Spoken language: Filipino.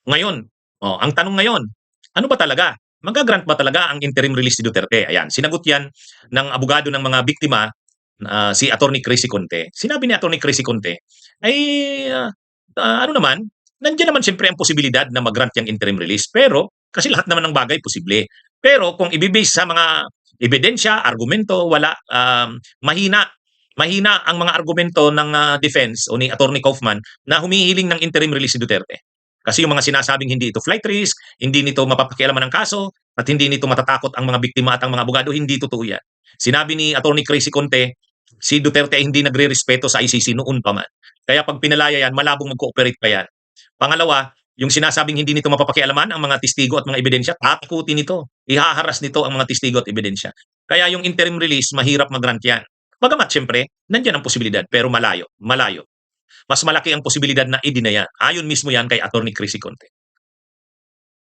Ngayon, ang tanong ngayon, ano ba talaga? Magagrant ba talaga ang interim release ni Duterte? Ayan, sinagot 'yan ng abogado ng mga biktima, si Attorney Chrissy Conte. Sinabi ni Attorney Chrissy Conte ay, ano naman, nandiyan naman siyempre ang posibilidad na mag-grant yang interim release, pero kasi lahat naman ng bagay posible. Pero kung ibe-base sa mga ebidensya, argumento, wala, mahina. Mahina ang mga argumento ng, defense o ni Attorney Kaufman na humihiling ng interim release si Duterte. Kasi yung mga sinasabing hindi ito flight risk, hindi nito mapapakialaman ng kaso, at hindi nito matatakot ang mga biktima at ang mga abogado, hindi totoo yan. Sinabi ni Attorney Chrissy Conte, si Duterte ay hindi nagre-respeto sa ICC noon pa man. Kaya pag pinalaya yan, malabong mag-cooperate pa yan. Pangalawa, yung sinasabing hindi nito mapapakialaman ang mga testigo at mga ebidensya, tatakutin nito. Ihaharas nito ang mga testigo at ebidensya. Kaya yung interim release, mahirap mag-grant yan. Bagamat siyempre, nandiyan ang posibilidad, pero malayo, malayo. Mas malaki ang posibilidad na i-deny yan. Ayon mismo yan kay Attorney Chrissy Conte.